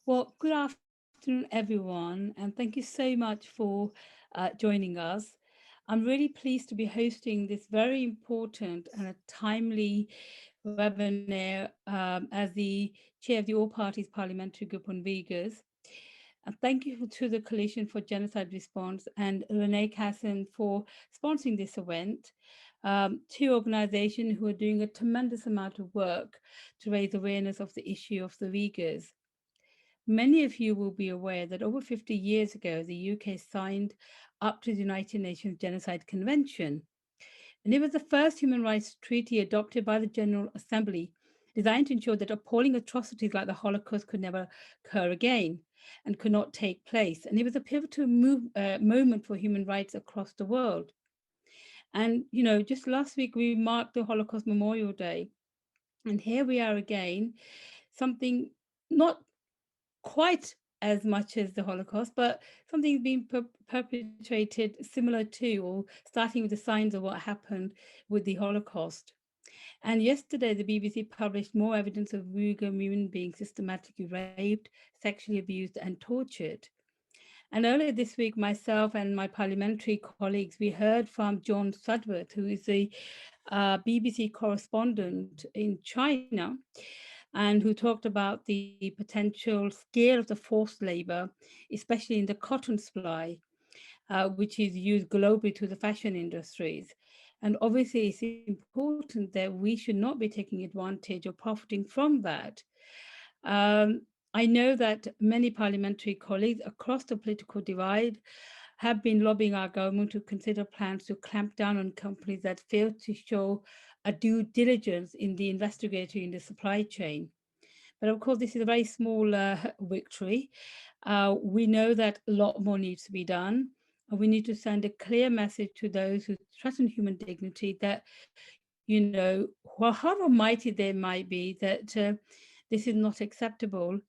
Well, good afternoon, everyone, and thank you so much for joining us. I'm really pleased to be hosting this very important and a timely webinar as the chair of the All Parties Parliamentary Group on Uyghurs. And thank you to the Coalition for Genocide Response and Renee Casson for sponsoring this event. Two organizations who are doing a tremendous amount of work to raise awareness of the issue of the Uyghurs. Many of you will be aware that over 50 years ago, the UK signed up to the United Nations Genocide Convention. And it was the first human rights treaty adopted by the General Assembly, designed to ensure that appalling atrocities like the Holocaust could never occur again and could not take place. And it was a pivotal moment for human rights across the world. And, just last week, we marked the Holocaust Memorial Day. And here we are again, something not quite as much as the Holocaust, but something being perpetrated similar to, or starting with the signs of what happened with the Holocaust. And yesterday, the BBC published more evidence of Uyghur women being systematically raped, sexually abused, and tortured. And earlier this week, myself and my parliamentary colleagues, we heard from John Sudworth, who is a BBC correspondent in China, and who talked about the potential scale of the forced labor, especially in the cotton supply, which is used globally to the fashion industries. And obviously, it's important that we should not be taking advantage or profiting from that. I know that many parliamentary colleagues across the political divide have been lobbying our government to consider plans to clamp down on companies that fail to show a due diligence in the investigatory in the supply chain. But of course, this is a very small victory. We know that a lot more needs to be done. And we need to send a clear message to those who threaten human dignity that, however mighty they might be, that this is not acceptable.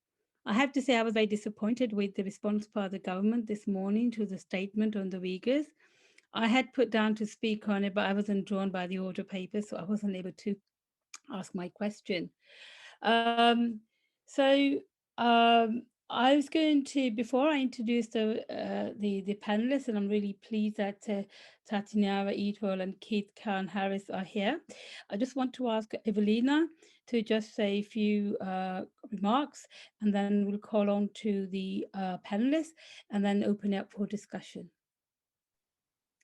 I have to say I was very disappointed with the response by the government this morning to the statement on the Uyghurs. I had put down to speak on it, but I wasn't drawn by the order paper, so I wasn't able to ask my question. Um, so I was going to, before I introduce the panelists, and I'm really pleased that Tatiana Eatwell and Keith Khan Harris are here. I just want to ask Evelina to just say a few remarks, and then we'll call on to the panelists, and then open it up for discussion.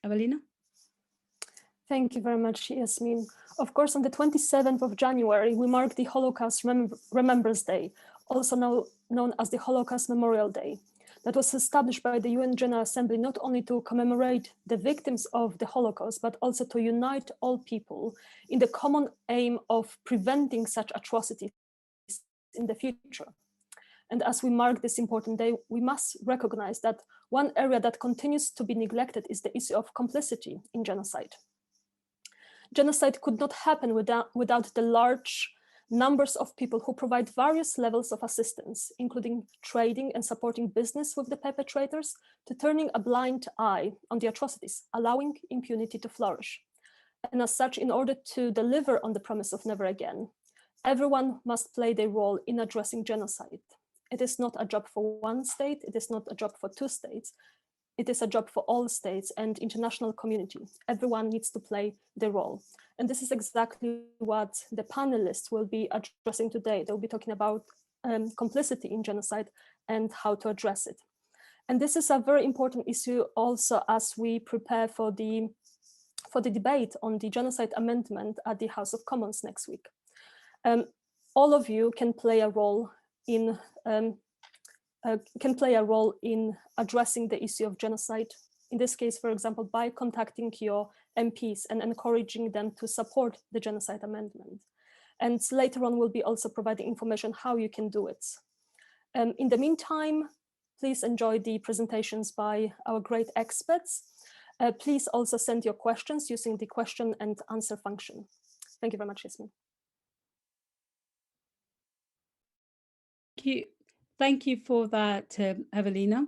Evelina? Thank you very much, Yasmin. Of course, on the 27th of January, we mark the Holocaust Remembrance Day, also known as the Holocaust Memorial Day, that was established by the UN General Assembly not only to commemorate the victims of the Holocaust, but also to unite all people in the common aim of preventing such atrocities in the future. And as we mark this important day, we must recognize that one area that continues to be neglected is the issue of complicity in genocide. Genocide could not happen without the large numbers of people who provide various levels of assistance, including trading and supporting business with the perpetrators, to turning a blind eye on the atrocities, allowing impunity to flourish. And as such, in order to deliver on the promise of never again, everyone must play their role in addressing genocide. It is not a job for one state, it is not a job for two states, it is a job for all states and international community. Everyone needs to play their role. And this is exactly what the panelists will be addressing today. They'll be talking about complicity in genocide and how to address it. And this is a very important issue also as we prepare for the debate on the genocide amendment at the House of Commons next week. All of you can play a role in addressing the issue of genocide. In this case, for example, by contacting your MPs and encouraging them to support the genocide amendment. And later on, we'll be also providing information how you can do it. In the meantime, please enjoy the presentations by our great experts. Please also send your questions using the question and answer function. Thank you very much, Yasmin. Thank you for that, Evelina.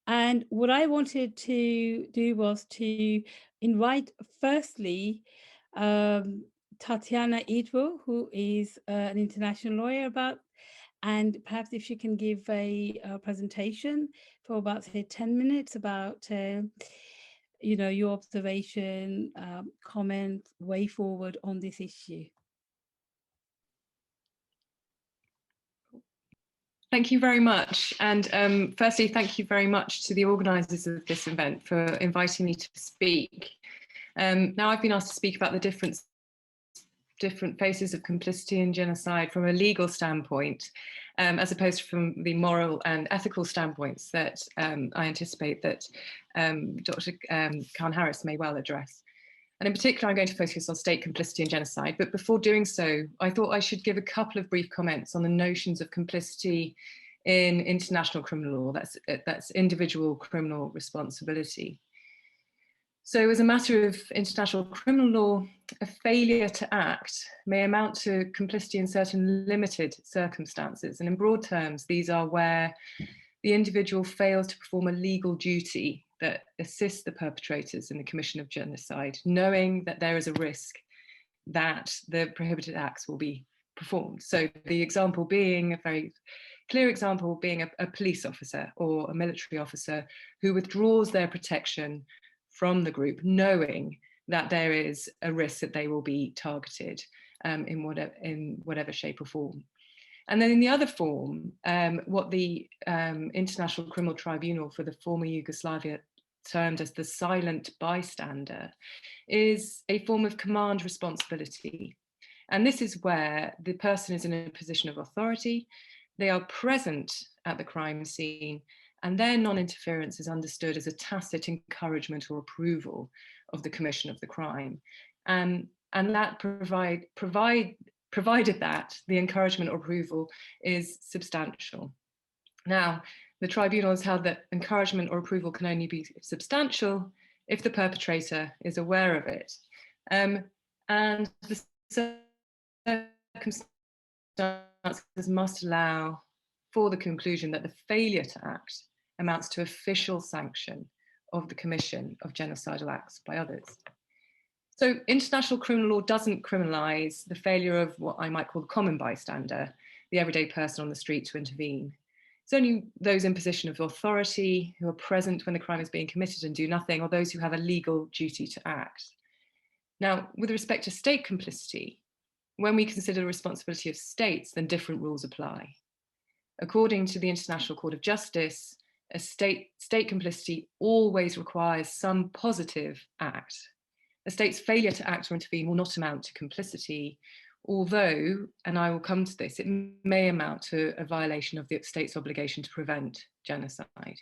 And what I wanted to do was to invite, firstly, Tatiana Eatwell, who is an international lawyer, And perhaps if she can give a presentation for about, say, 10 minutes about, your observation, comment, way forward on this issue. Thank you very much. And firstly, thank you very much to the organisers of this event for inviting me to speak. Now I've been asked to speak about the different phases of complicity and genocide from a legal standpoint, as opposed to from the moral and ethical standpoints that I anticipate that Dr. Khan Harris may well address. And in particular, I'm going to focus on state complicity and genocide. But before doing so, I thought I should give a couple of brief comments on the notions of complicity in international criminal law, that's individual criminal responsibility. So as a matter of international criminal law, a failure to act may amount to complicity in certain limited circumstances. And in broad terms, these are where the individual fails to perform a legal duty that assists the perpetrators in the commission of genocide, knowing that there is a risk that the prohibited acts will be performed. So the example being, a very clear example being a police officer or a military officer who withdraws their protection from the group, knowing that there is a risk that they will be targeted in whatever shape or form. And then in the other form, what the International Criminal Tribunal for the former Yugoslavia termed as the silent bystander is a form of command responsibility. And this is where the person is in a position of authority, they are present at the crime scene, and their non-interference is understood as a tacit encouragement or approval of the commission of the crime. And that provided that the encouragement or approval is substantial. Now, the tribunal has held that encouragement or approval can only be substantial if the perpetrator is aware of it. And the circumstances must allow for the conclusion that the failure to act amounts to official sanction of the commission of genocidal acts by others. So international criminal law doesn't criminalise the failure of what I might call the common bystander, the everyday person on the street to intervene. It's only those in position of authority who are present when the crime is being committed and do nothing, or those who have a legal duty to act. Now, with respect to state complicity, when we consider the responsibility of states, then different rules apply. According to the International Court of Justice, a state complicity always requires some positive act. A state's failure to act or intervene will not amount to complicity, although, and I will come to this, it may amount to a violation of the state's obligation to prevent genocide.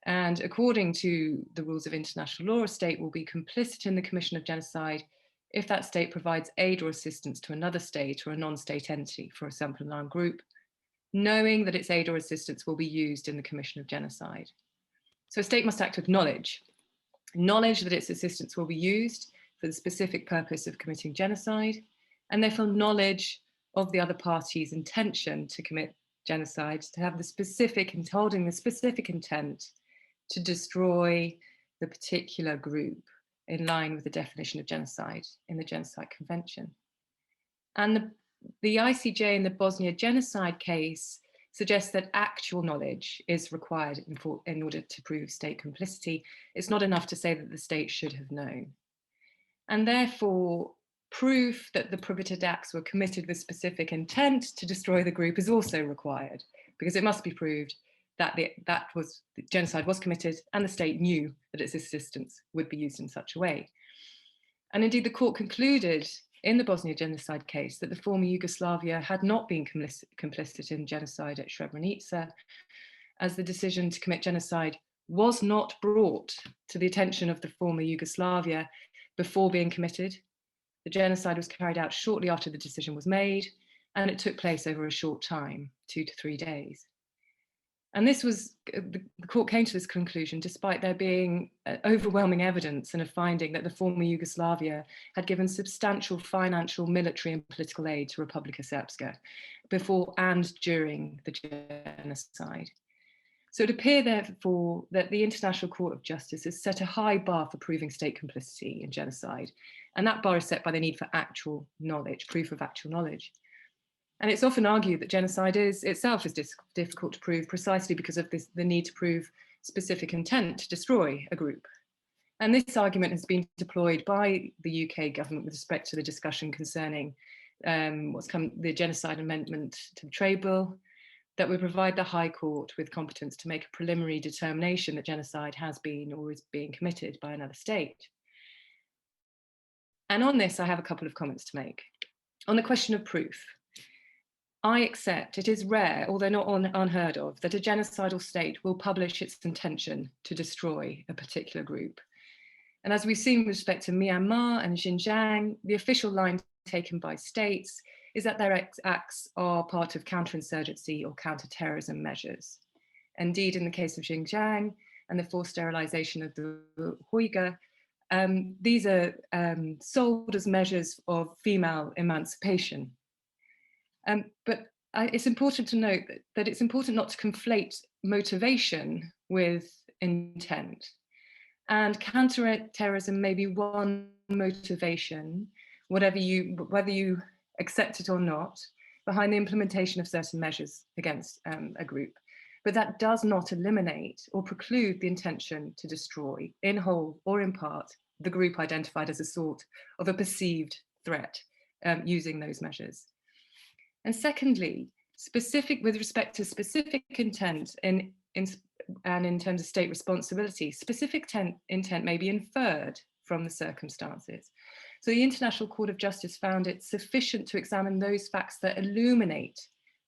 And according to the rules of international law, a state will be complicit in the commission of genocide if that state provides aid or assistance to another state or a non-state entity, for example, an armed group, knowing that its aid or assistance will be used in the commission of genocide. So a state must act with knowledge that its assistance will be used for the specific purpose of committing genocide, and therefore knowledge of the other party's intention to commit genocide, to have the specific and holding the specific intent to destroy the particular group in line with the definition of genocide in the Genocide Convention. And the ICJ in the Bosnia genocide case suggests that actual knowledge is required in order to prove state complicity. It's not enough to say that the state should have known. And therefore, proof that the prohibited acts were committed with specific intent to destroy the group is also required, because it must be proved that the genocide was committed and the state knew that its assistance would be used in such a way. And indeed, the court concluded in the Bosnia genocide case that the former Yugoslavia had not been complicit in genocide at Srebrenica, as the decision to commit genocide was not brought to the attention of the former Yugoslavia before being committed. The genocide was carried out shortly after the decision was made, and it took place over a short time, 2 to 3 days. And this was, the court came to this conclusion despite there being overwhelming evidence and a finding that the former Yugoslavia had given substantial financial, military and political aid to Republika Srpska before and during the genocide. So it appears therefore that the International Court of Justice has set a high bar for proving state complicity in genocide. And that bar is set by the need for actual knowledge, proof of actual knowledge. And it's often argued that genocide itself is difficult to prove precisely because of the need to prove specific intent to destroy a group. And this argument has been deployed by the UK government with respect to the discussion concerning the Genocide Amendment to the Trade Bill, that would provide the High Court with competence to make a preliminary determination that genocide has been or is being committed by another state. And on this, I have a couple of comments to make. On the question of proof, I accept it is rare, although not unheard of, that a genocidal state will publish its intention to destroy a particular group. And as we've seen with respect to Myanmar and Xinjiang, the official line taken by states is that their acts are part of counterinsurgency or counterterrorism measures. Indeed, in the case of Xinjiang and the forced sterilization of the Uyghur, these are sold as measures of female emancipation. But it's important to note that it's important not to conflate motivation with intent. And counterterrorism may be one motivation, whether you accept it or not, behind the implementation of certain measures against a group. But that does not eliminate or preclude the intention to destroy, in whole or in part, the group identified as a sort of a perceived threat using those measures. And secondly, with respect to specific intent and in terms of state responsibility, specific intent may be inferred from the circumstances. So the International Court of Justice found it sufficient to examine those facts that illuminate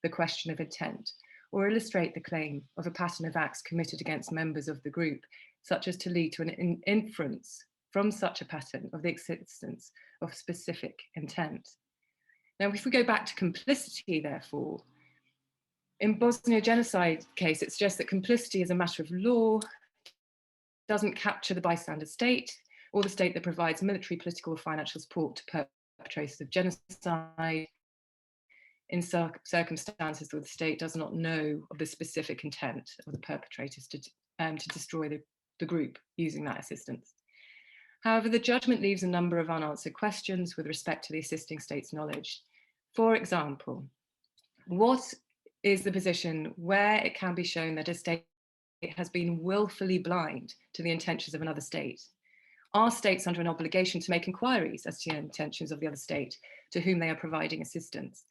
the question of intent or illustrate the claim of a pattern of acts committed against members of the group, such as to lead to an inference from such a pattern of the existence of specific intent. Now, if we go back to complicity, therefore, in Bosnia genocide case, it suggests that complicity is a matter of law, doesn't capture the bystander state or the state that provides military, political, or financial support to perpetrators of genocide in circumstances where the state does not know of the specific intent of the perpetrators to destroy the group using that assistance. However, the judgment leaves a number of unanswered questions with respect to the assisting state's knowledge. For example, what is the position where it can be shown that a state has been willfully blind to the intentions of another state? Are states under an obligation to make inquiries as to the intentions of the other state to whom they are providing assistance?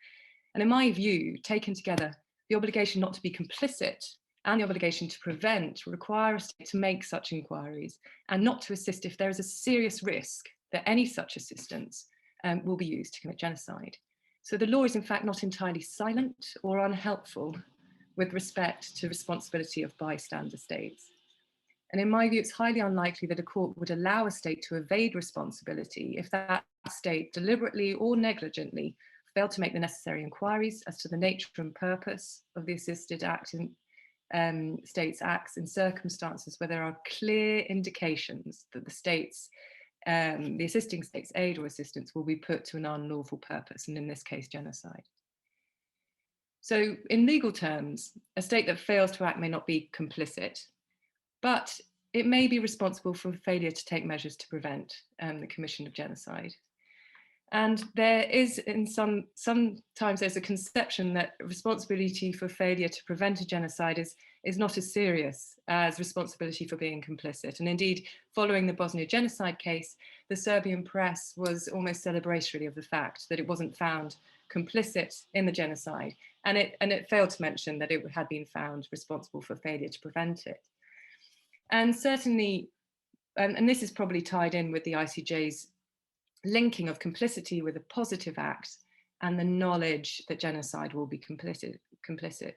And in my view, taken together, the obligation not to be complicit and the obligation to prevent require a state to make such inquiries and not to assist if there is a serious risk that any such assistance will be used to commit genocide. So the law is in fact not entirely silent or unhelpful with respect to responsibility of bystander states. And in my view, it's highly unlikely that a court would allow a state to evade responsibility if that state deliberately or negligently failed to make the necessary inquiries as to the nature and purpose of the assisted act in states' acts in circumstances where there are clear indications that the assisting state's aid or assistance will be put to an unlawful purpose, and in this case, genocide. So in legal terms, a state that fails to act may not be complicit, but it may be responsible for failure to take measures to prevent the commission of genocide. And there is, sometimes there's a conception that responsibility for failure to prevent a genocide is not as serious as responsibility for being complicit. And indeed, following the Bosnia genocide case, the Serbian press was almost celebratory of the fact that it wasn't found complicit in the genocide, and it failed to mention that it had been found responsible for failure to prevent it. And certainly, and this is probably tied in with the ICJ's linking of complicity with a positive act and the knowledge that genocide will be complicit.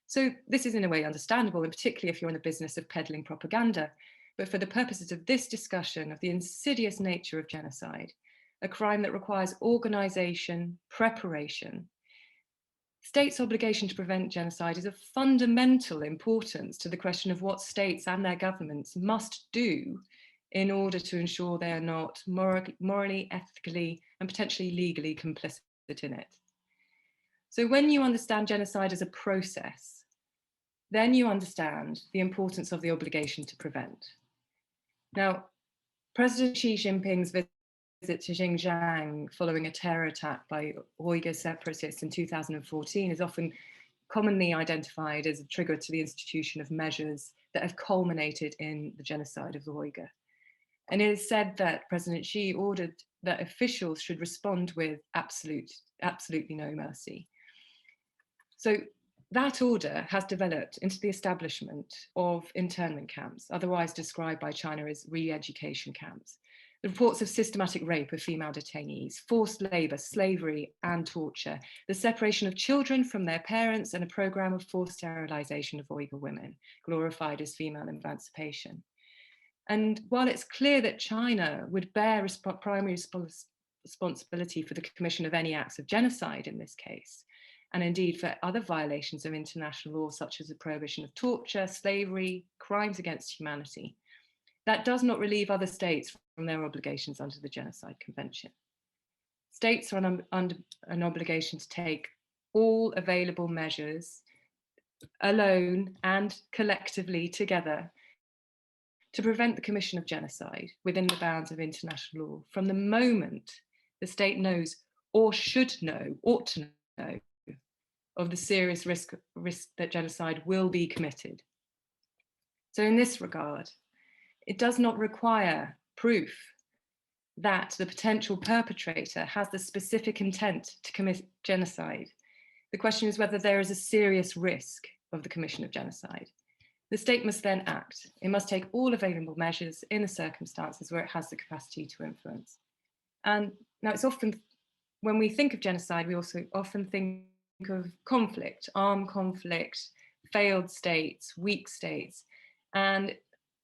So this is in a way understandable, and particularly if you're in the business of peddling propaganda. But for the purposes of this discussion of the insidious nature of genocide, a crime that requires organization, preparation, states' obligation to prevent genocide is of fundamental importance to the question of what states and their governments must do in order to ensure they are not morally, ethically, and potentially legally complicit in it. So when you understand genocide as a process, then you understand the importance of the obligation to prevent. Now, President Xi Jinping's visit to Xinjiang following a terror attack by Uyghur separatists in 2014 is often commonly identified as a trigger to the institution of measures that have culminated in the genocide of the Uyghur. And it is said that President Xi ordered that officials should respond with absolutely no mercy. So that order has developed into the establishment of internment camps, otherwise described by China as re-education camps. The reports of systematic rape of female detainees, forced labor, slavery, and torture, the separation of children from their parents, and a program of forced sterilization of Uyghur women, glorified as female emancipation. And while it's clear that China would bear primary responsibility for the commission of any acts of genocide in this case, and indeed for other violations of international law, such as the prohibition of torture, slavery, crimes against humanity, that does not relieve other states from their obligations under the Genocide Convention. States are under an obligation to take all available measures alone and collectively together to prevent the commission of genocide within the bounds of international law from the moment the state knows or should know, ought to know, of the serious risk that genocide will be committed. So in this regard, it does not require proof that the potential perpetrator has the specific intent to commit genocide. The question is whether there is a serious risk of the commission of genocide. The state must then act. It must take all available measures in the circumstances where it has the capacity to influence. And now it's often, when we think of genocide, we also often think of conflict, armed conflict, failed states, weak states, and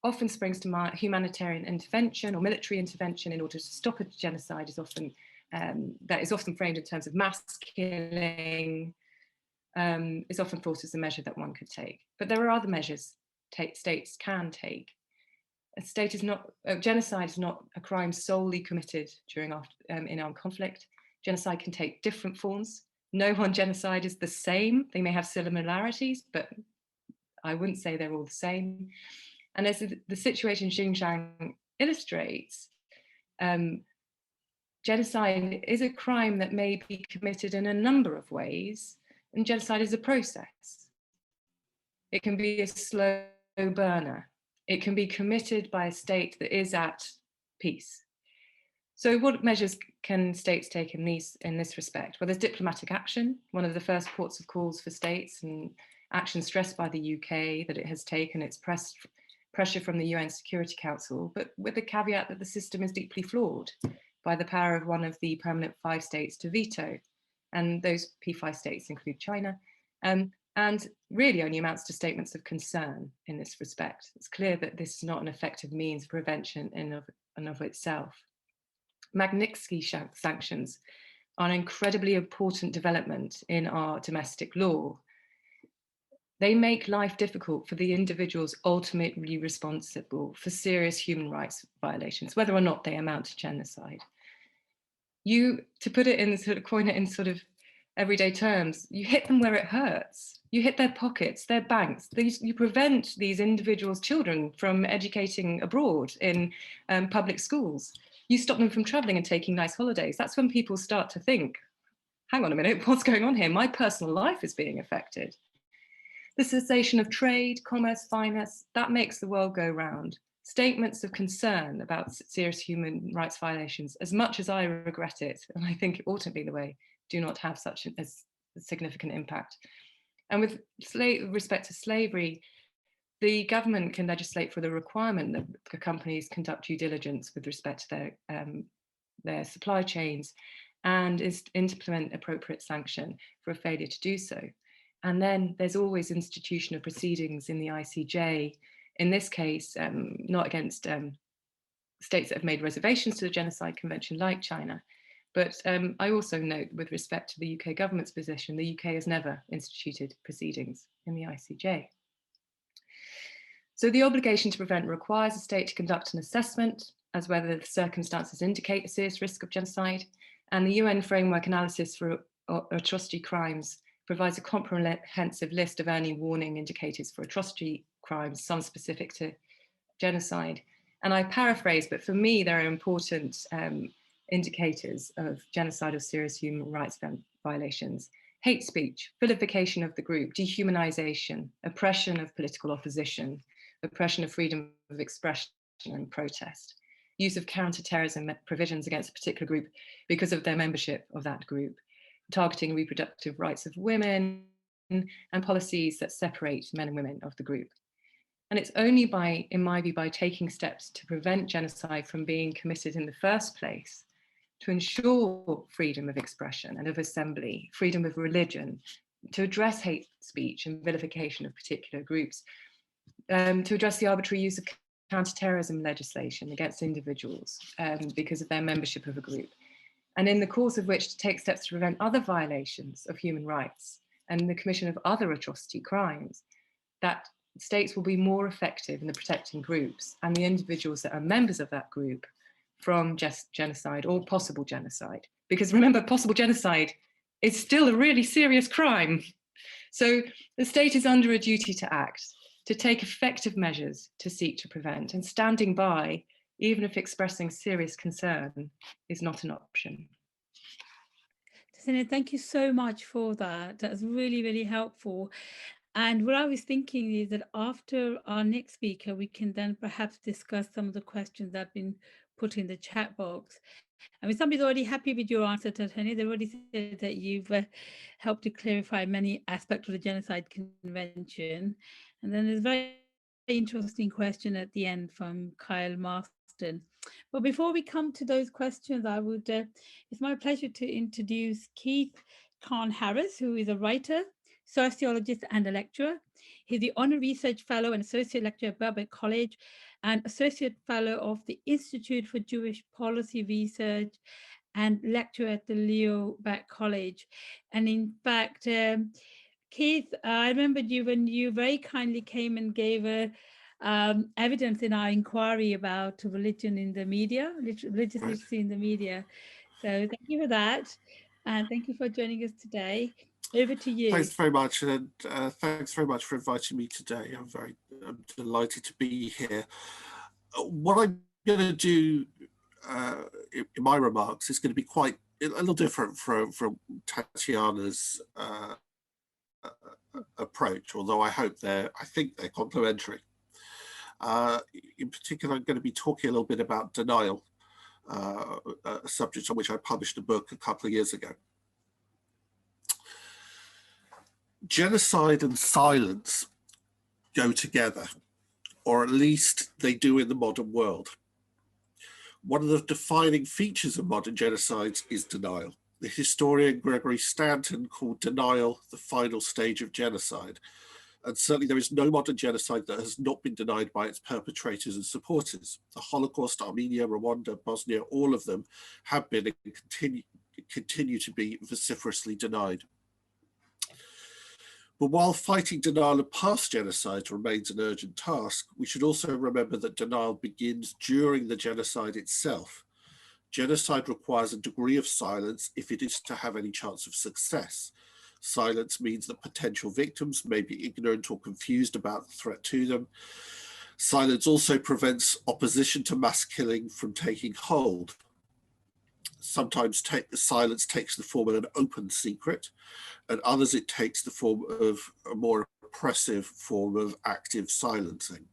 often springs to mind humanitarian intervention or military intervention in order to stop a genocide is often, that is often framed in terms of mass killing, is often thought as a measure that one could take. But there are other measures states can take. Genocide is not a crime solely committed during in armed conflict. Genocide can take different forms. No one genocide is the same. They may have similarities, but I wouldn't say they're all the same. And as the situation in Xinjiang illustrates, genocide is a crime that may be committed in a number of ways, and genocide is a process. It can be a slow burner. It can be committed by a state that is at peace. So what measures can states take in this respect? Well, there's diplomatic action, one of the first ports of calls for states, and action stressed by the UK that it has taken. It's pressure from the UN Security Council, but with the caveat that the system is deeply flawed by the power of one of the permanent 5 states to veto. And those P5 states include China, and really only amounts to statements of concern in this respect. It's clear that this is not an effective means of prevention in and of itself. Magnitsky sanctions are an incredibly important development in our domestic law. They make life difficult for the individuals ultimately responsible for serious human rights violations, whether or not they amount to genocide. To put it in coin it in sort of everyday terms, you hit them where it hurts. You hit their pockets, their banks. You prevent these individuals' children from educating abroad in public schools. You stop them from traveling and taking nice holidays. That's when people start to think, hang on a minute, what's going on here? My personal life is being affected. The cessation of trade, commerce, finance, that makes the world go round. Statements of concern about serious human rights violations, as much as I regret it, and I think it ought to be the way, do not have such a significant impact. And with respect to slavery, the government can legislate for the requirement that the companies conduct due diligence with respect to their supply chains and implement appropriate sanction for a failure to do so. And then there's always institution of proceedings in the ICJ, in this case, not against states that have made reservations to the Genocide Convention like China, but I also note with respect to the UK government's position, the UK has never instituted proceedings in the ICJ. So the obligation to prevent requires a state to conduct an assessment as whether the circumstances indicate a serious risk of genocide, and the UN Framework Analysis for Atrocity Crimes provides a comprehensive list of early warning indicators for atrocity crimes, some specific to genocide. And I paraphrase, but for me, there are important indicators of genocide or serious human rights violations: hate speech, vilification of the group, dehumanization, oppression of political opposition, oppression of freedom of expression and protest, use of counter-terrorism provisions against a particular group because of their membership of that group, targeting reproductive rights of women, and policies that separate men and women of the group. And it's only by, in my view, by taking steps to prevent genocide from being committed in the first place, to ensure freedom of expression and of assembly, freedom of religion, to address hate speech and vilification of particular groups, to address the arbitrary use of counter-terrorism legislation against individuals because of their membership of a group, and in the course of which to take steps to prevent other violations of human rights and the commission of other atrocity crimes, that states will be more effective in the protecting groups and the individuals that are members of that group from genocide or possible genocide. Because remember, possible genocide is still a really serious crime. So the state is under a duty to act, to take effective measures to seek to prevent, and standing by, even if expressing serious concern is not an option. Tasina, thank you so much for that. That's really, really helpful. And what I was thinking is that after our next speaker, we can then perhaps discuss some of the questions that have been put in the chat box. I mean, somebody's already happy with your answer, Tony. They've already said that you've helped to clarify many aspects of the Genocide Convention. And then there's a very interesting question at the end from Kyle Marston. But before we come to those questions, I would, it's my pleasure to introduce Keith Khan-Harris, who is a writer, sociologist and a lecturer. He's the Honorary Research Fellow and Associate Lecturer at Birkbeck College and Associate Fellow of the Institute for Jewish Policy Research and lecturer at the Leo Back College. And in fact, Keith, I remembered you when you very kindly came and gave evidence in our inquiry about religion in the media, religious literacy in the media. So thank you for that. And thank you for joining us today. Over to you. Thanks very much, and thanks very much for inviting me today. I'm delighted to be here. What I'm going to do in my remarks is going to be quite a little different from Tatiana's approach, although I think they're complementary. In particular, I'm going to be talking a little bit about denial, a subject on which I published a book a couple of years ago. Genocide and silence go together, or at least they do in the modern world. One of the defining features of modern genocides is denial. The historian Gregory Stanton called denial the final stage of genocide. And certainly there is no modern genocide that has not been denied by its perpetrators and supporters. The Holocaust, Armenia, Rwanda, Bosnia, all of them have been and continue to be vociferously denied. But while fighting denial of past genocides remains an urgent task, we should also remember that denial begins during the genocide itself. Genocide requires a degree of silence if it is to have any chance of success. Silence means that potential victims may be ignorant or confused about the threat to them. Silence also prevents opposition to mass killing from taking hold. Sometimes silence takes the form of an open secret, and others it takes the form of a more oppressive form of active silencing.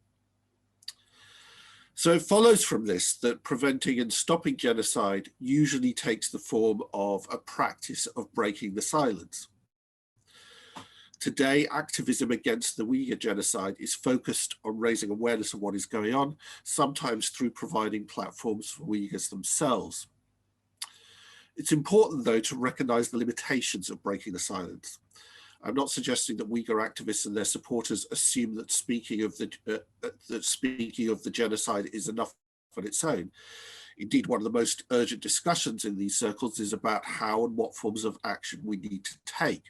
So it follows from this that preventing and stopping genocide usually takes the form of a practice of breaking the silence. Today, activism against the Uyghur genocide is focused on raising awareness of what is going on, sometimes through providing platforms for Uyghurs themselves. It's important, though, to recognize the limitations of breaking the silence. I'm not suggesting that Uyghur activists and their supporters assume that speaking of the genocide is enough on its own. Indeed, one of the most urgent discussions in these circles is about how and what forms of action we need to take.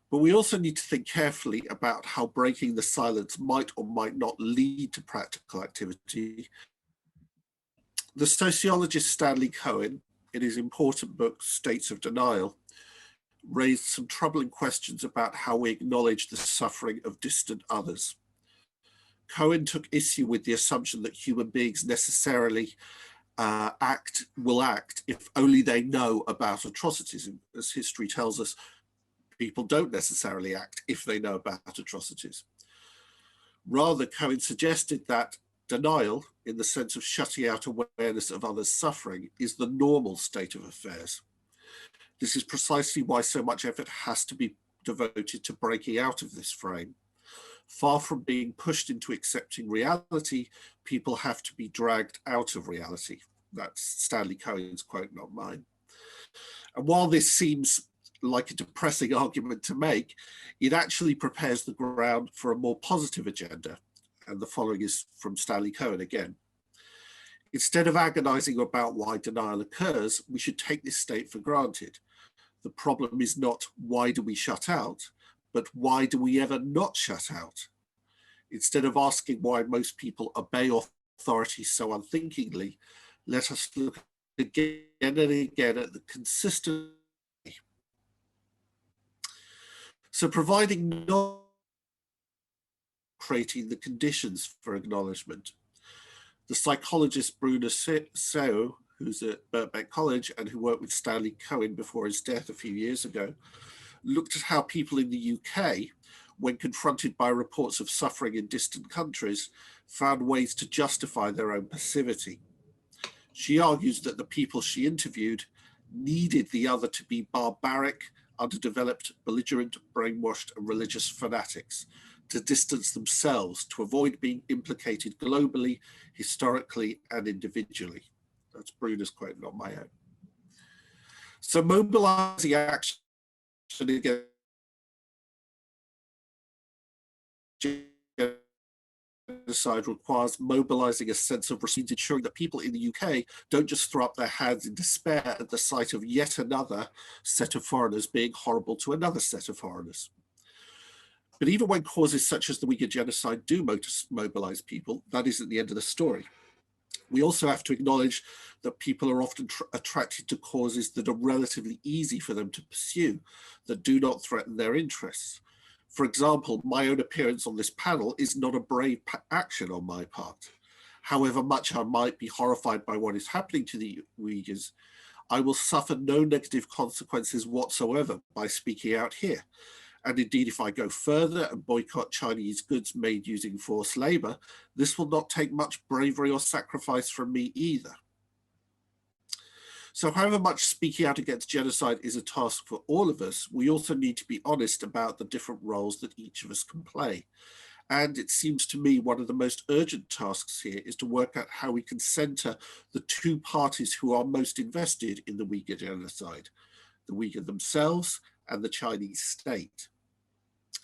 But we also need to think carefully about how breaking the silence might or might not lead to practical activity. The sociologist Stanley Cohen, in his important book, States of Denial, raised some troubling questions about how we acknowledge the suffering of distant others. Cohen took issue with the assumption that human beings necessarily will act if only they know about atrocities. And as history tells us, people don't necessarily act if they know about atrocities. Rather, Cohen suggested that denial, in the sense of shutting out awareness of others' suffering, is the normal state of affairs. This is precisely why so much effort has to be devoted to breaking out of this frame. Far from being pushed into accepting reality, people have to be dragged out of reality. That's Stanley Cohen's quote, not mine. And while this seems like a depressing argument to make, it actually prepares the ground for a more positive agenda. And the following is from Stanley Cohen again. Instead of agonizing about why denial occurs, we should take this state for granted. The problem is not why do we shut out, but why do we ever not shut out? Instead of asking why most people obey authority so unthinkingly, let us look again and again at the consistent. So providing not creating the conditions for acknowledgement. The psychologist Bruno Seo, who's at Birkbeck College and who worked with Stanley Cohen before his death a few years ago, looked at how people in the UK, when confronted by reports of suffering in distant countries, found ways to justify their own passivity. She argues that the people she interviewed needed the other to be barbaric, underdeveloped, belligerent, brainwashed, and religious fanatics to distance themselves, to avoid being implicated globally, historically, and individually. That's Bruner's quote, not my own. So mobilizing action against genocide requires mobilizing a sense of responsibility, ensuring that people in the UK don't just throw up their hands in despair at the sight of yet another set of foreigners being horrible to another set of foreigners. But even when causes such as the Uyghur genocide do mobilize people, that isn't the end of the story. We also have to acknowledge that people are often attracted to causes that are relatively easy for them to pursue, that do not threaten their interests. For example, my own appearance on this panel is not a brave action on my part. However much I might be horrified by what is happening to the Uyghurs, I will suffer no negative consequences whatsoever by speaking out here. And indeed, if I go further and boycott Chinese goods made using forced labor, this will not take much bravery or sacrifice from me either. So however much speaking out against genocide is a task for all of us, we also need to be honest about the different roles that each of us can play. And it seems to me one of the most urgent tasks here is to work out how we can center the two parties who are most invested in the Uyghur genocide, the Uyghur themselves and the Chinese state.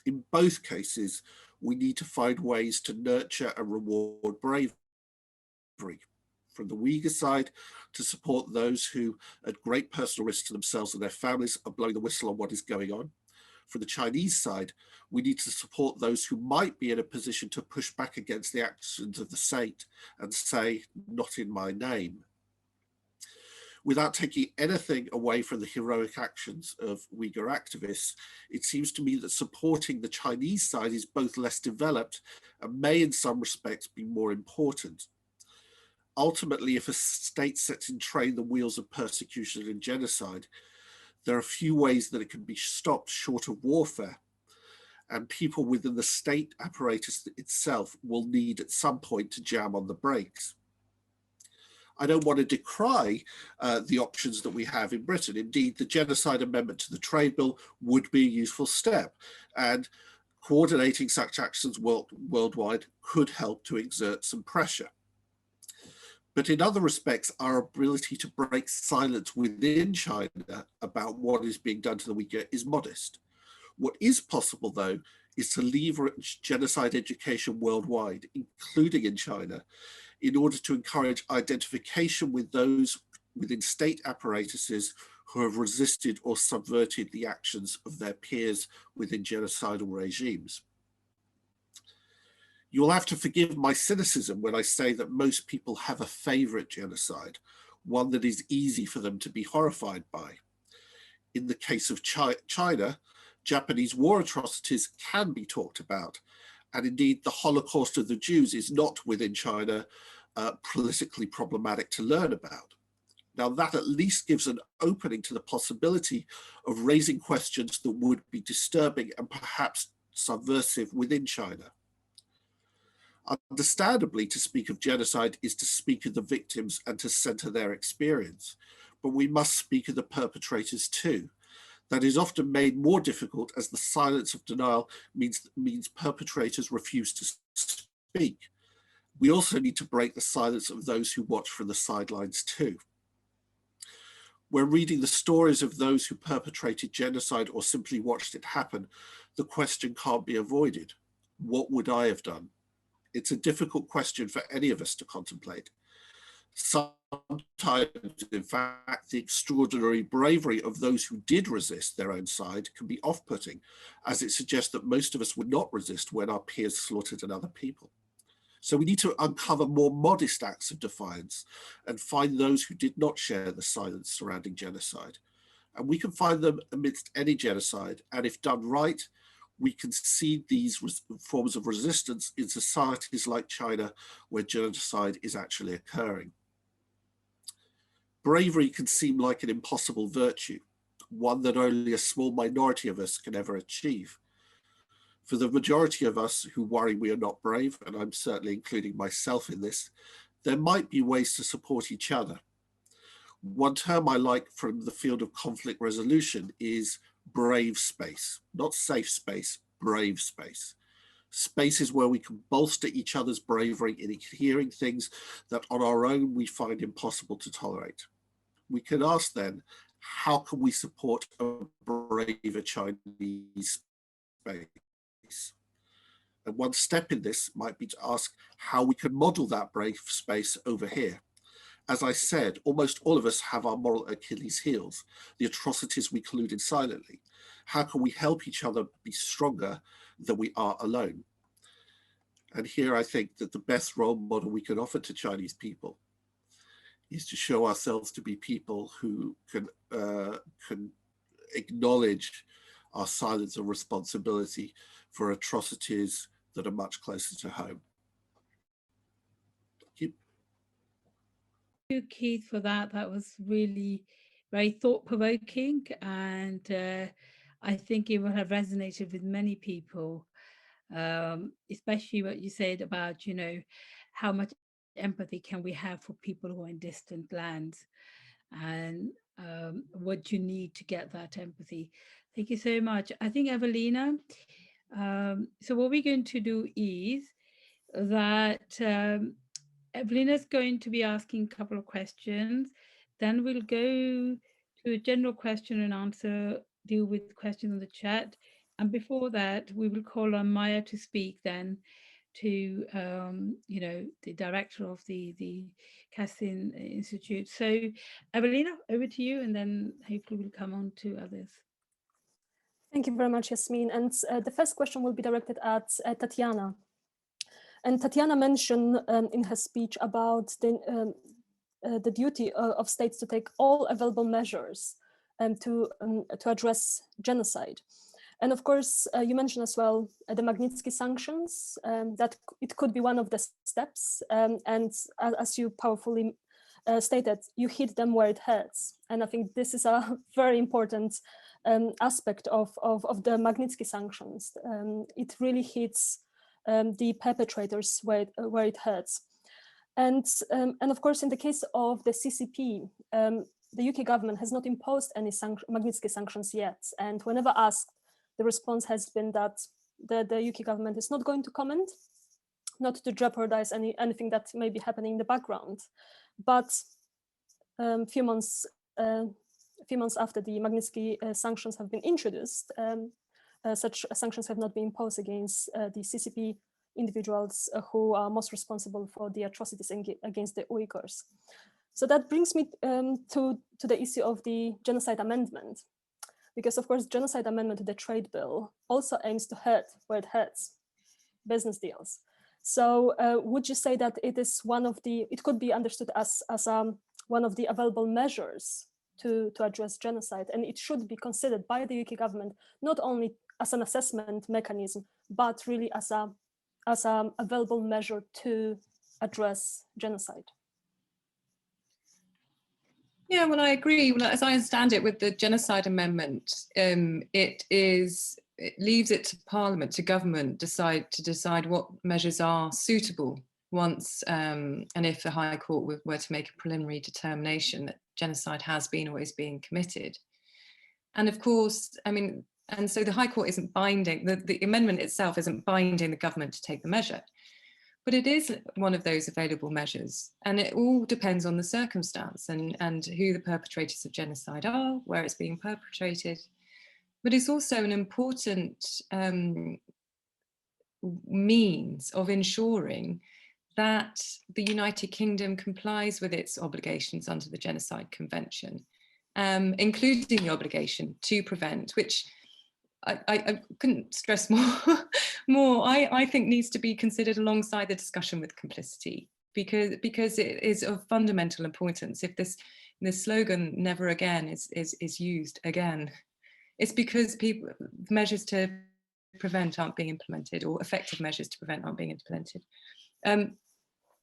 In both cases, we need to find ways to nurture and reward bravery. From the Uyghur side, to support those who, at great personal risk to themselves and their families, are blowing the whistle on what is going on. For the Chinese side, we need to support those who might be in a position to push back against the actions of the state and say, not in my name. Without taking anything away from the heroic actions of Uyghur activists, it seems to me that supporting the Chinese side is both less developed and may in some respects be more important. Ultimately, if a state sets in train the wheels of persecution and genocide, there are few ways that it can be stopped short of warfare. And people within the state apparatus itself will need at some point to jam on the brakes. I don't want to decry the options that we have in Britain. Indeed, the Genocide Amendment to the Trade Bill would be a useful step, and coordinating such actions worldwide could help to exert some pressure. But in other respects, our ability to break silence within China about what is being done to the Uyghur is modest. What is possible, though, is to leverage genocide education worldwide, including in China, in order to encourage identification with those within state apparatuses who have resisted or subverted the actions of their peers within genocidal regimes. You will have to forgive my cynicism when I say that most people have a favorite genocide, one that is easy for them to be horrified by. In the case of China, Japanese war atrocities can be talked about. And indeed, the Holocaust of the Jews is not within China politically problematic to learn about. Now, that at least gives an opening to the possibility of raising questions that would be disturbing and perhaps subversive within China. Understandably, to speak of genocide is to speak of the victims and to center their experience, but we must speak of the perpetrators too. That is often made more difficult as the silence of denial means perpetrators refuse to speak. We also need to break the silence of those who watch from the sidelines too. When reading the stories of those who perpetrated genocide or simply watched it happen, the question can't be avoided. What would I have done? It's a difficult question for any of us to contemplate. Sometimes, in fact, the extraordinary bravery of those who did resist their own side can be off-putting, as it suggests that most of us would not resist when our peers slaughtered another people. So we need to uncover more modest acts of defiance and find those who did not share the silence surrounding genocide. And we can find them amidst any genocide, and if done right, we can see these forms of resistance in societies like China, where genocide is actually occurring. Bravery can seem like an impossible virtue, one that only a small minority of us can ever achieve. For the majority of us who worry we are not brave, and I'm certainly including myself in this, there might be ways to support each other. One term I like from the field of conflict resolution is brave space, not safe space, brave space. Spaces where we can bolster each other's bravery in hearing things that on our own we find impossible to tolerate. We can ask then, how can we support a braver Chinese space? And one step in this might be to ask how we can model that brave space over here. As I said, almost all of us have our moral Achilles heels, the atrocities we collude in silently. How can we help each other be stronger than we are alone? And here I think that the best role model we can offer to Chinese people is to show ourselves to be people who can acknowledge our silence and responsibility for atrocities that are much closer to home. Thank you. Thank you, Keith, for that. That was really very thought-provoking, and I think it will have resonated with many people, especially what you said about, you know, how much empathy can we have for people who are in distant lands, and what you need to get that empathy. Thank you so much. I think, Evelina, so what we're going to do is that Evelina's going to be asking a couple of questions. Then we'll go to a general question and answer, deal with questions in the chat. And before that, we will call on Maya to speak then to, you know, the director of the Cassin Institute. So Evelina, over to you, and then hopefully we'll come on to others. Thank you very much, Yasmin. And the first question will be directed at Tatiana. And Tatiana mentioned in her speech about the duty of states to take all available measures to address genocide. And of course, you mentioned as well the Magnitsky sanctions, that it could be one of the steps. And as you powerfully stated, you hit them where it hurts. And I think this is a very important aspect of the Magnitsky sanctions. It really hits the perpetrators where it hurts. And of course, in the case of the CCP, the UK government has not imposed any Magnitsky sanctions yet. And whenever asked, the response has been that the UK government is not going to comment, not to jeopardize anything that may be happening in the background. But a few months after the Magnitsky sanctions have been introduced, such sanctions have not been imposed against the CCP individuals who are most responsible for the atrocities against the Uyghurs. So that brings me to the issue of the genocide amendment, because of course, genocide amendment to the trade bill also aims to hurt where it hurts, business deals. So would you say that it is it could be understood as one of the available measures to address genocide, and it should be considered by the UK government not only as an assessment mechanism, but really as a available measure to address genocide? Yeah, well, I agree. Well, as I understand it, with the Genocide Amendment, it leaves it to Parliament, to government, to decide what measures are suitable once and if the High Court were to make a preliminary determination that genocide has been or is being committed. And of course, I mean, and so the High Court isn't binding, the amendment itself isn't binding the government to take the measure. But it is one of those available measures, and it all depends on the circumstance and who the perpetrators of genocide are, where it's being perpetrated. But it's also an important means of ensuring that the United Kingdom complies with its obligations under the Genocide Convention, including the obligation to prevent, which I couldn't stress more. I think needs to be considered alongside the discussion with complicity, because it is of fundamental importance. If this slogan "never again" is used again, it's because measures to prevent aren't being implemented, or effective measures to prevent aren't being implemented.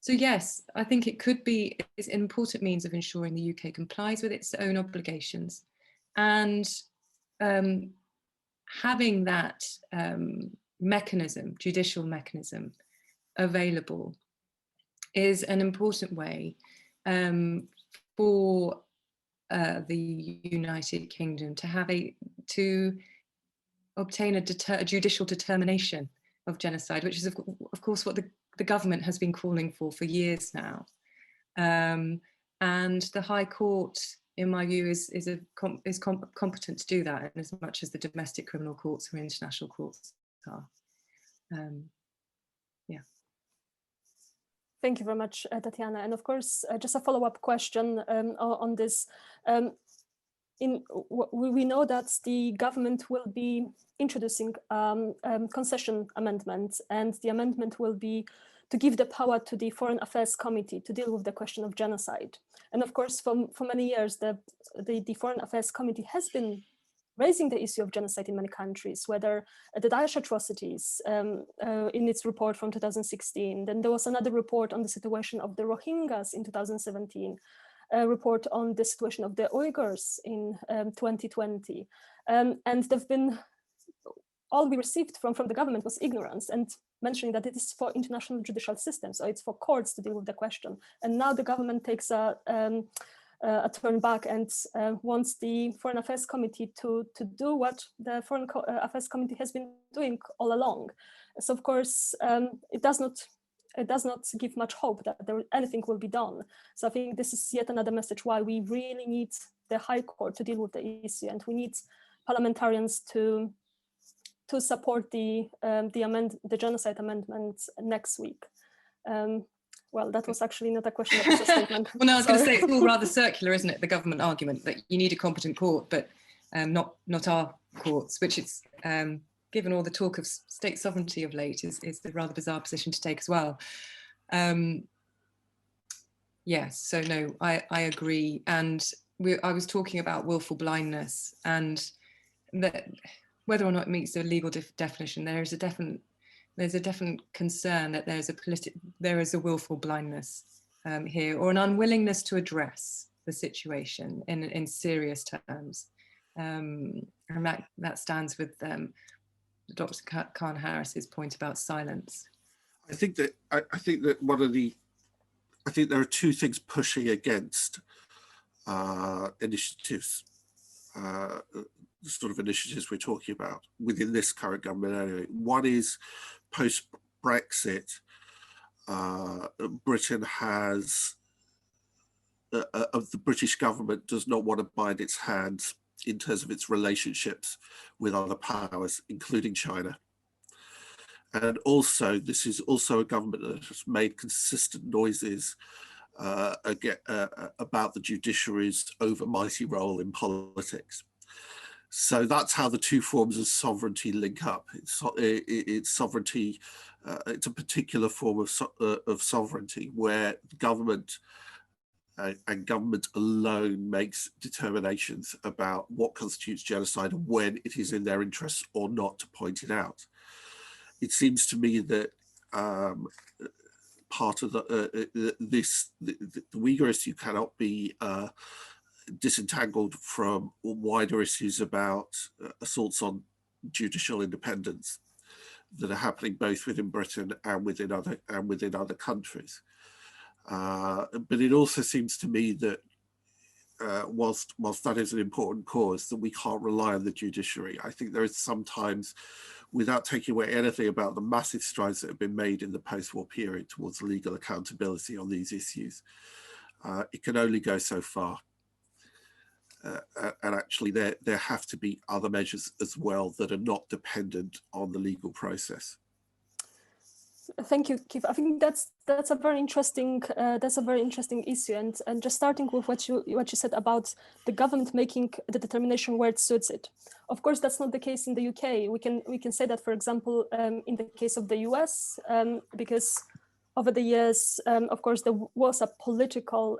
So yes, I think it could be an important means of ensuring the UK complies with its own obligations, and having that judicial mechanism available is an important way for the United Kingdom to obtain a judicial determination of genocide, which is of course what the government has been calling for years now. And the High Court, in my view, is competent to do that, in as much as the domestic criminal courts or international courts are. Yeah. Thank you very much, Tatiana. And of course, just a follow-up question on this. We know that the government will be introducing concession amendment, and the amendment will be to give the power to the Foreign Affairs Committee to deal with the question of genocide. And of course, for many years, the Foreign Affairs Committee has been raising the issue of genocide in many countries, whether the Daesh atrocities in its report from 2016. Then there was another report on the situation of the Rohingyas in 2017, a report on the situation of the Uyghurs in 2020. And they've been, all we received from the government was ignorance and mentioning that it is for international judicial systems, so it's for courts to deal with the question. And now the government takes a turn back and wants the Foreign Affairs Committee to do what the Foreign Affairs Committee has been doing all along. So of course, it does not give much hope that anything will be done. So I think this is yet another message why we really need the High Court to deal with the issue, and we need parliamentarians to support the genocide amendment next week. Well, that was actually not a question, that was a statement. Well, no, I was going to say, it's all rather circular, isn't it? The government argument that you need a competent court, but not our courts, which it's, given all the talk of state sovereignty of late, is a rather bizarre position to take as well. Yes, so no, I agree. And I was talking about willful blindness, and that whether or not it meets the legal definition, there's a definite concern that there is a willful blindness here, or an unwillingness to address the situation in serious terms, and that stands with Dr. Khan Harris's point about silence. I think that there are two things pushing against initiatives. Sort of initiatives we're talking about within this current government anyway. One is post-Brexit, Britain has, the British government does not want to bind its hands in terms of its relationships with other powers, including China. And also, this is also a government that has made consistent noises about the judiciary's overmighty role in politics. So that's how the two forms of sovereignty link up. It's sovereignty, it's a particular form of sovereignty where government and government alone makes determinations about what constitutes genocide and when it is in their interests or not to point it out. It seems to me that part of the Uyghur issue cannot be disentangled from wider issues about assaults on judicial independence that are happening both within Britain and within other countries. But it also seems to me that whilst that is an important cause, that we can't rely on the judiciary. I think there is sometimes, without taking away anything about the massive strides that have been made in the post-war period towards legal accountability on these issues, it can only go so far. And actually there have to be other measures as well that are not dependent on the legal process. Thank you, Keith. I think that's a very interesting issue, and just starting with what you said about the government making the determination where it suits it. Of course, that's not the case in the UK. We can say that, for example, in the case of the US, because over the years, of course, there was a political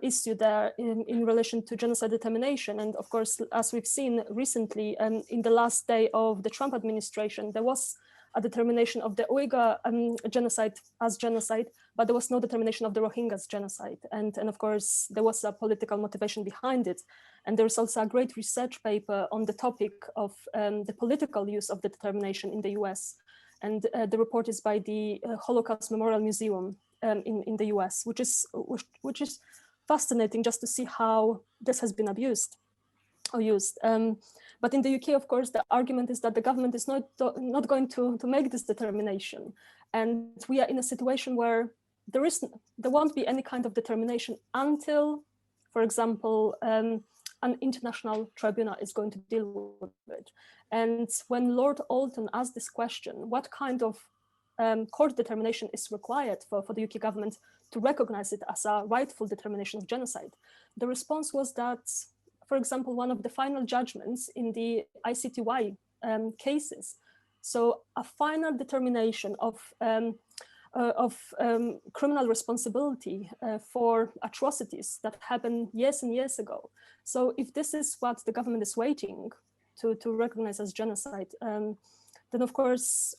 issue there in relation to genocide determination, and of course, as we've seen recently, in the last day of the Trump administration, there was a determination of the Uyghur genocide as genocide, but there was no determination of the Rohingyas genocide. And of course, there was a political motivation behind it. And there's also a great research paper on the topic of the political use of the determination in the US. And the report is by the Holocaust Memorial Museum in the US, which is fascinating just to see how this has been abused or used. But in the UK, of course, the argument is that the government is not going to make this determination. And we are in a situation where there won't be any kind of determination until, for example, an international tribunal is going to deal with it. And when Lord Alton asked this question, what kind of court determination is required for the UK government to recognize it as a rightful determination of genocide, the response was that, for example, one of the final judgments in the ICTY cases, so a final determination of criminal responsibility for atrocities that happened years and years ago. So if this is what the government is waiting to recognize as genocide, then of course,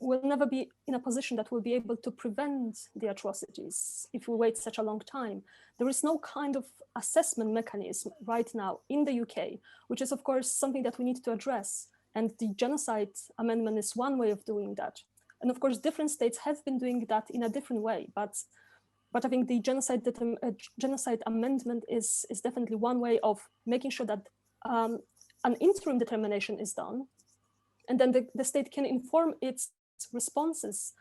we'll never be in a position that will be able to prevent the atrocities if we wait such a long time. There is no kind of assessment mechanism right now in the UK, which is of course something that we need to address. And the Genocide Amendment is one way of doing that. And of course, different states have been doing that in a different way, but I think the Genocide Amendment is definitely one way of making sure that an interim determination is done, and then the state can inform its responses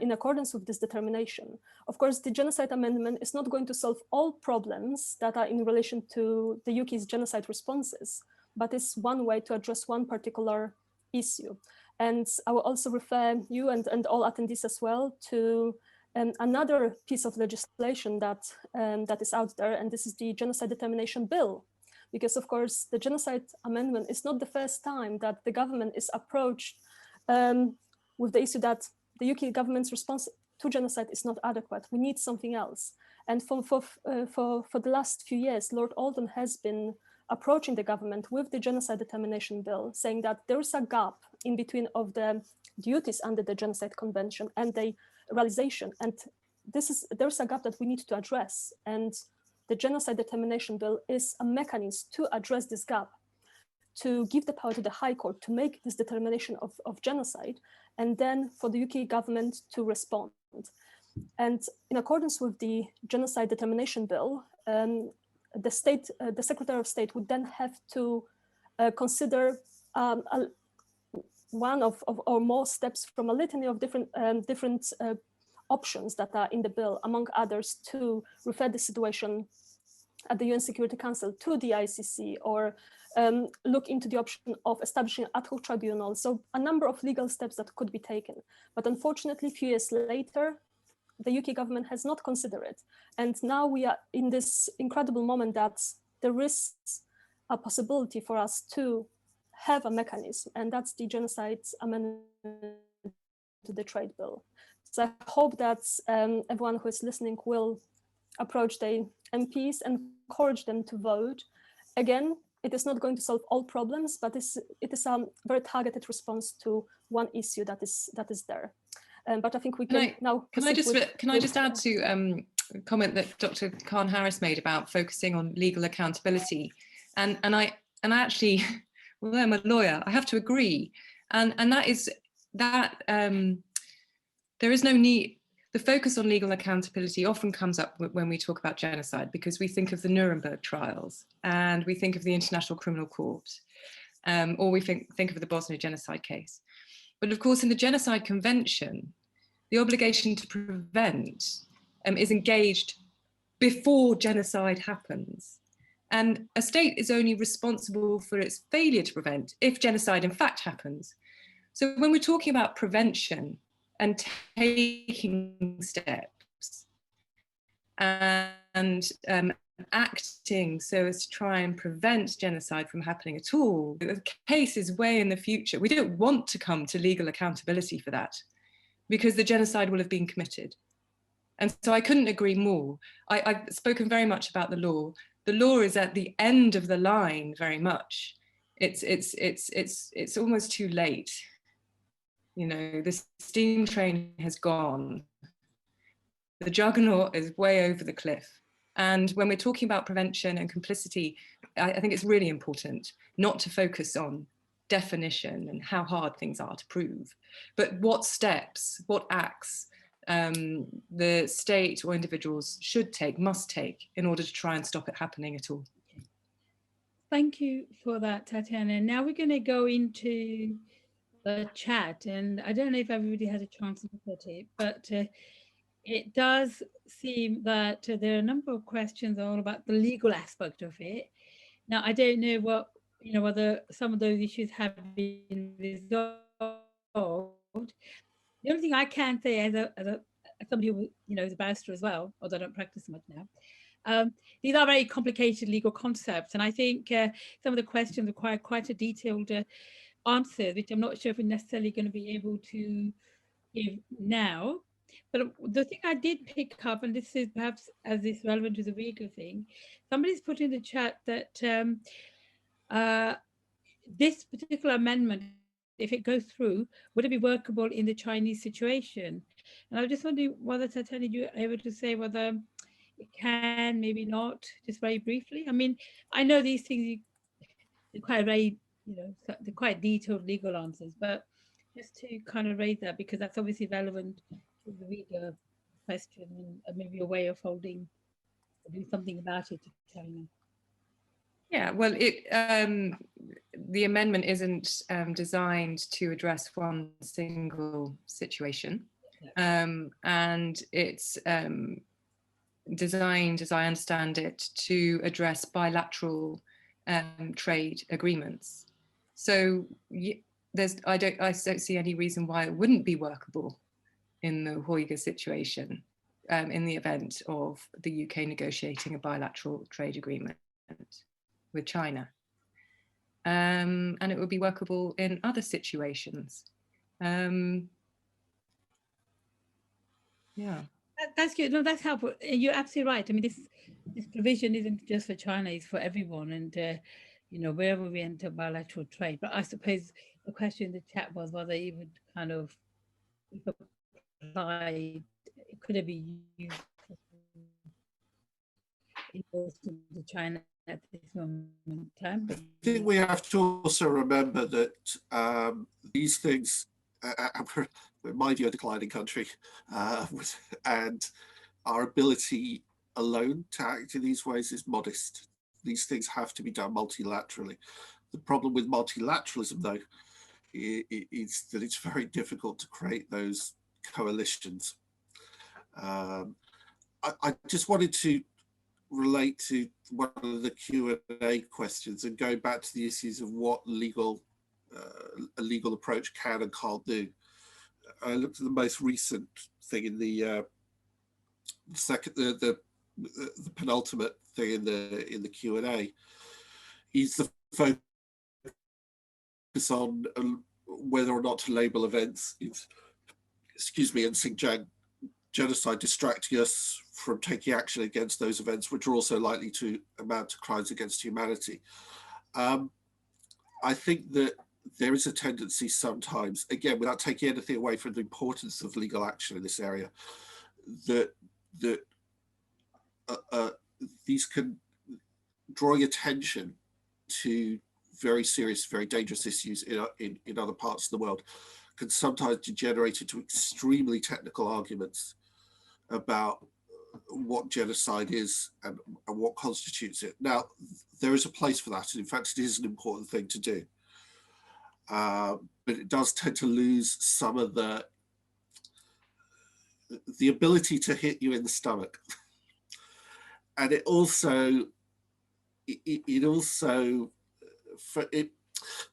in accordance with this determination. Of course, the Genocide Amendment is not going to solve all problems that are in relation to the UK's genocide responses, but it's one way to address one particular issue. And I will also refer you and all attendees as well to another piece of legislation that is out there, and this is the Genocide Determination Bill. Because of course, the Genocide Amendment is not the first time that the government is approached with the issue that the UK government's response to genocide is not adequate. We need something else. And for the last few years, Lord Alton has been approaching the government with the Genocide Determination Bill, saying that there is a gap in between of the duties under the Genocide Convention and the realization. And there's a gap that we need to address. And the Genocide Determination Bill is a mechanism to address this gap, to give the power to the High Court to make this determination of genocide, and then for the UK government to respond. And in accordance with the Genocide Determination Bill, the Secretary of State would then have to consider one or more steps from a litany of different options that are in the bill, among others, to refer the situation at the UN Security Council to the ICC, or look into the option of establishing ad hoc tribunals. So a number of legal steps that could be taken. But unfortunately, a few years later, the UK government has not considered it. And now we are in this incredible moment that there is a possibility for us to have a mechanism, and that's the Genocide Amendment to the Trade Bill. So I hope that everyone who is listening will approach the MPs and encourage them to vote. Again, it is not going to solve all problems, but it is a very targeted response to one issue that is there. But I think we can now. Can I just add to a comment that Dr. Khan Harris made about focusing on legal accountability, and I actually, well, I'm a lawyer, I have to agree, and that is that there is no need. The focus on legal accountability often comes up when we talk about genocide, because we think of the Nuremberg trials and we think of the International Criminal Court, or we think of the Bosnia genocide case. But of course, in the Genocide Convention, the obligation to prevent is engaged before genocide happens. And a state is only responsible for its failure to prevent if genocide in fact happens. So when we're talking about prevention and taking steps and acting so as to try and prevent genocide from happening at all, the case is way in the future. We don't want to come to legal accountability for that, because the genocide will have been committed. And so I couldn't agree more. I've spoken very much about the law. The law is at the end of the line very much. It's almost too late. You know, the steam train has gone. The juggernaut is way over the cliff. And when we're talking about prevention and complicity, I think it's really important not to focus on definition and how hard things are to prove, but what steps, what acts the state or individuals should take, must take, in order to try and stop it happening at all. Thank you for that, Tatiana. Now we're going to go into the chat, and I don't know if everybody had a chance to look at it, but it does seem that there are a number of questions all about the legal aspect of it. Now, I don't know what, you know, whether some of those issues have been resolved. The only thing I can say as somebody who, you know, is a barrister as well, although I don't practice so much now, these are very complicated legal concepts, and I think some of the questions require quite a detailed answer, which I'm not sure if we're necessarily going to be able to give now. But the thing I did pick up, and this is perhaps as is relevant to the Uyghur thing, somebody's put in the chat that this particular amendment, if it goes through, would it be workable in the Chinese situation? And I was just wondering whether, Tatiana, you're able to say whether it can, maybe not, just very briefly. I mean, I know these things, they're quite very, you know, they're quite detailed legal answers, but just to kind of raise that, because that's obviously relevant to the Uyghur question and maybe a way of holding, or doing something about it to China. Yeah, well, the amendment isn't designed to address one single situation, and it's designed, as I understand it, to address bilateral trade agreements. So I don't see any reason why it wouldn't be workable in the Uyghur situation in the event of the UK negotiating a bilateral trade agreement with China, and it would be workable in other situations. Yeah, that's good. No, that's helpful. You're absolutely right. I mean, this provision isn't just for China; it's for everyone, and you know, wherever we enter bilateral trade. But I suppose the question in the chat was whether it would kind of, if applied, could it be used to China at this moment in time? I think we have to also remember that these things, in my view, a declining country, and our ability alone to act in these ways is modest. These things have to be done multilaterally. The problem with multilateralism, though, is that it's very difficult to create those coalitions. I just wanted to relate to one of the Q&A questions and going back to the issues of what a legal approach can and can't do. I looked at the most recent thing in the penultimate thing in the Q&A is the focus on whether or not to label events in Xinjiang genocide, distracting us from taking action against those events, which are also likely to amount to crimes against humanity. I think that there is a tendency sometimes, again, without taking anything away from the importance of legal action in this area, that these can, drawing attention to very serious, very dangerous issues in other parts of the world, can sometimes degenerate into extremely technical arguments about what genocide is and what constitutes it. Now, there is a place for that, and in fact, it is an important thing to do. But it does tend to lose some of the ability to hit you in the stomach. And it also,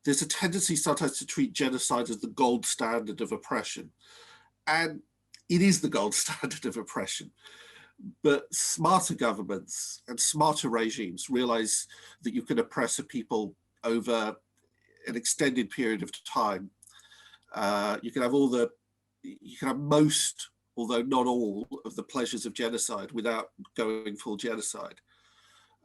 there's a tendency sometimes to treat genocide as the gold standard of oppression. And it is the gold standard of oppression. But smarter governments and smarter regimes realize that you can oppress a people over an extended period of time. You can have most, although not all, of the pleasures of genocide without going full genocide.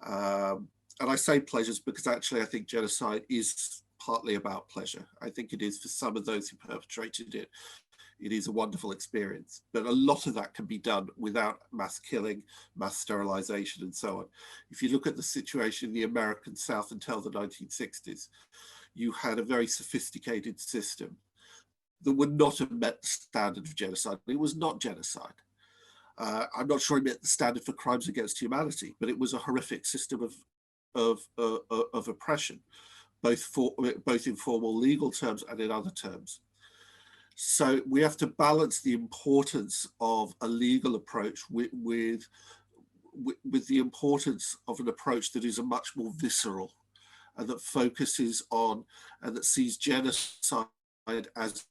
And I say pleasures because actually I think genocide is partly about pleasure. I think it is for some of those who perpetrated it. It is a wonderful experience, but a lot of that can be done without mass killing, mass sterilization, and so on. If you look at the situation in the American South until the 1960s, you had a very sophisticated system that would not have met the standard of genocide. It was not genocide. I'm not sure it met the standard for crimes against humanity, but it was a horrific system of oppression, both in formal legal terms and in other terms. So we have to balance the importance of a legal approach with the importance of an approach that is a much more visceral and that focuses on and that sees genocide as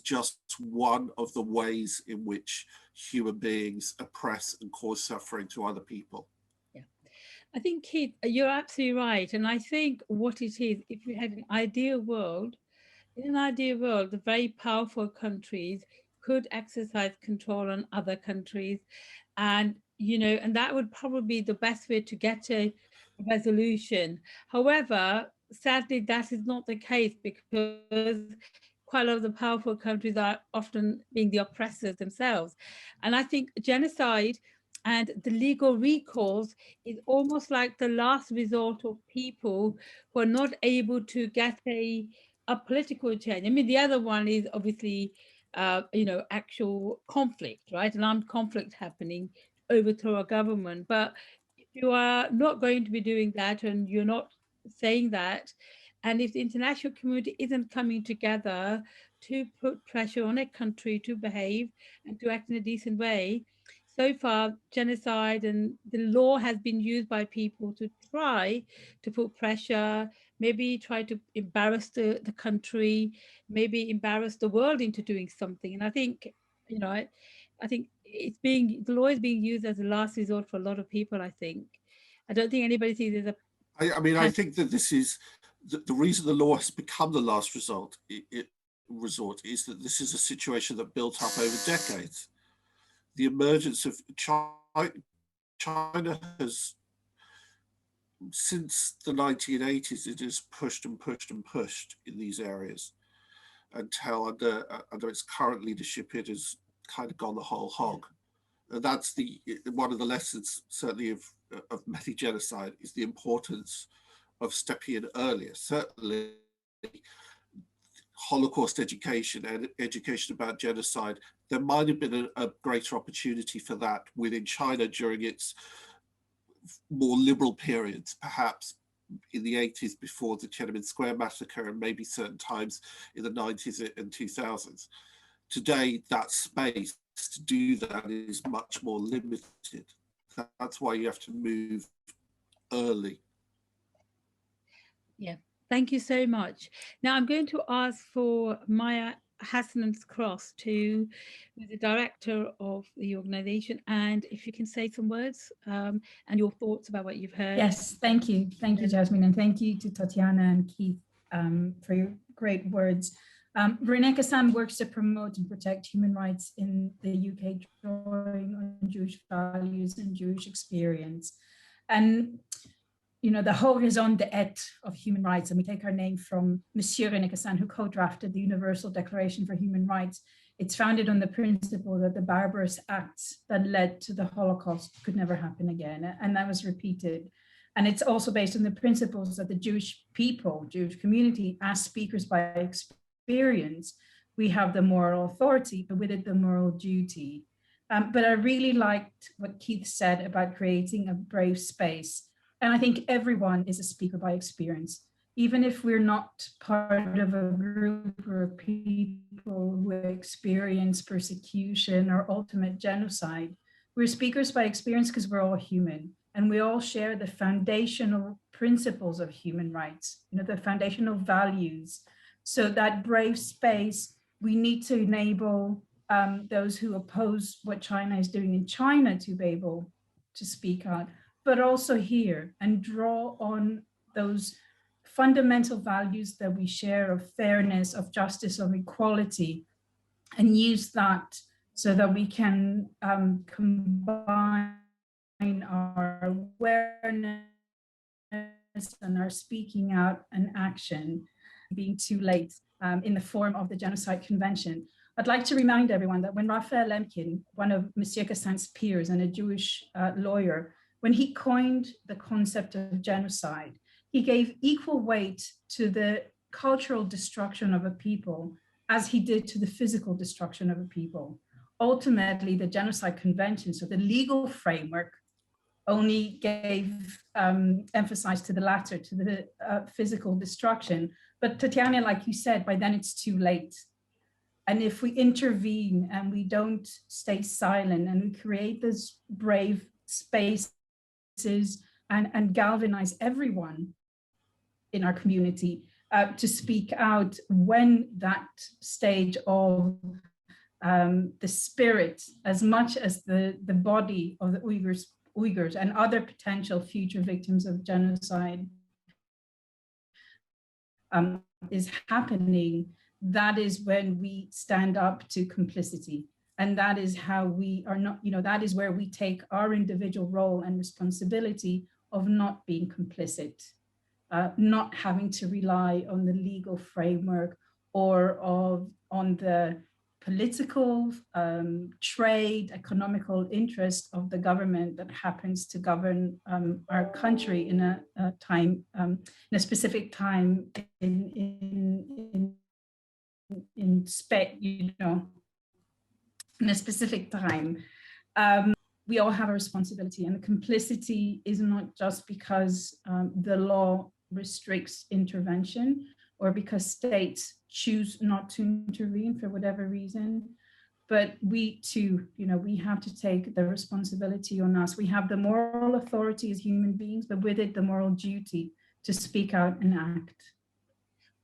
just one of the ways in which human beings oppress and cause suffering to other people. Yeah, I think, Keith, you're absolutely right. And I think what it is, if we had an ideal world, in an ideal world, the very powerful countries could exercise control on other countries. And, and that would probably be the best way to get a resolution. However, sadly, that is not the case because quite a lot of the powerful countries are often being the oppressors themselves. And I think genocide and the legal recourse is almost like the last resort of people who are not able to get a political change. I mean, the other one is obviously, actual conflict, right? An armed conflict happening to overthrow a government. But if you are not going to be doing that and you're not saying that, and if the international community isn't coming together to put pressure on a country to behave and to act in a decent way, so far, genocide and the law has been used by people to try to put pressure, maybe try to embarrass the country, maybe embarrass the world into doing something. And I think, I think the law is being used as a last resort for a lot of people, I think. I don't think anybody sees it as a... I think that this is the reason the law has become the last resort is that this is a situation that built up over decades. The emergence of China has, since the 1980s, it has pushed and pushed and pushed in these areas until under its current leadership, it has kind of gone the whole hog. And that's one of the lessons, certainly of many genocide, is the importance of stepping in earlier. Certainly, Holocaust education and education about genocide, there might have been a greater opportunity for that within China during its more liberal periods, perhaps in the 80s before the Tiananmen Square massacre and maybe certain times in the 90s and 2000s. Today, that space to do that is much more limited. That's why you have to move early. Yeah, thank you so much. Now I'm going to ask for Maya Hassanen-Cross, who's the director of the organization, and if you can say some words and your thoughts about what you've heard. Yes, thank you, Jasmine, and thank you to Tatiana and Keith for your great words. Reneka-san works to promote and protect human rights in the UK, drawing on Jewish values and Jewish experience. And the whole raison d'être of human rights, and we take our name from Monsieur René Cassin, who co-drafted the Universal Declaration for Human Rights. It's founded on the principle that the barbarous acts that led to the Holocaust could never happen again, and that was repeated. And it's also based on the principles that the Jewish people, Jewish community, as speakers by experience, we have the moral authority, but with it the moral duty. But I really liked what Keith said about creating a brave space. And I think everyone is a speaker by experience, even if we're not part of a group or people who experience persecution or ultimate genocide. We're speakers by experience because we're all human, and we all share the foundational principles of human rights, the foundational values. So that brave space, we need to enable those who oppose what China is doing in China to be able to speak out, but also here and draw on those fundamental values that we share of fairness, of justice, of equality, and use that so that we can combine our awareness and our speaking out and action being too late in the form of the Genocide Convention. I'd like to remind everyone that when Raphael Lemkin, one of Monsieur Cassin's peers and a Jewish lawyer, when he coined the concept of genocide, he gave equal weight to the cultural destruction of a people as he did to the physical destruction of a people. Ultimately, the Genocide Convention, so the legal framework, only gave emphasis to the latter, to the physical destruction. But Tatiana, like you said, by then it's too late. And if we intervene and we don't stay silent and we create this brave spaces and galvanize everyone in our community to speak out when that stage of the spirit, as much as the body of the Uyghurs and other potential future victims of genocide is happening, that is when we stand up to complicity. And that is how we are not, that is where we take our individual role and responsibility of not being complicit, not having to rely on the legal framework or on the political, trade, economical interest of the government that happens to govern our country in a time, in a specific time in a specific time. We all have a responsibility, and the complicity is not just because the law restricts intervention or because states choose not to intervene for whatever reason, but we too, we have to take the responsibility on us. We have the moral authority as human beings, but with it, the moral duty to speak out and act.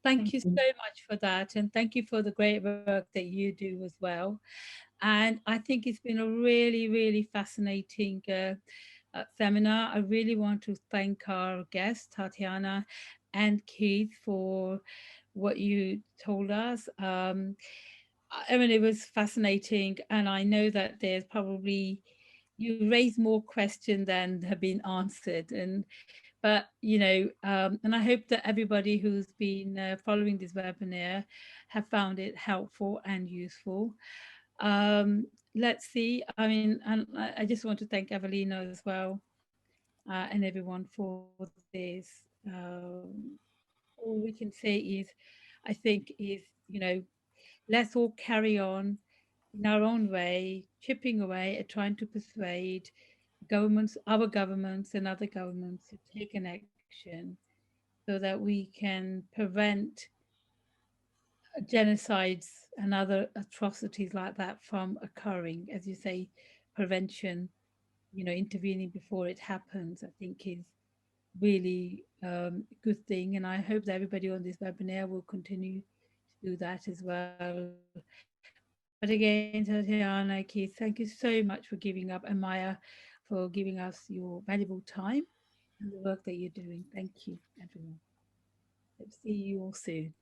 Thank you so much for that. And thank you for the great work that you do as well. And I think it's been a really, really fascinating seminar. I really want to thank our guests, Tatiana and Keith, for what you told us. I mean, it was fascinating. And I know that there's probably, you raised more questions than have been answered. But, and I hope that everybody who's been following this webinar have found it helpful and useful. Let's see. I mean, and I just want to thank Evelina as well and everyone for this. All we can say is, I think is, let's all carry on in our own way, chipping away at trying to persuade governments, our governments and other governments to take an action so that we can prevent genocides and other atrocities like that from occurring. As you say, prevention, intervening before it happens, I think is really a good thing. And I hope that everybody on this webinar will continue to do that as well. But again, Tatiana, Keith, thank you so much for giving up, and Maya for giving us your valuable time and the work that you're doing. Thank you, everyone. Hope to see you all soon.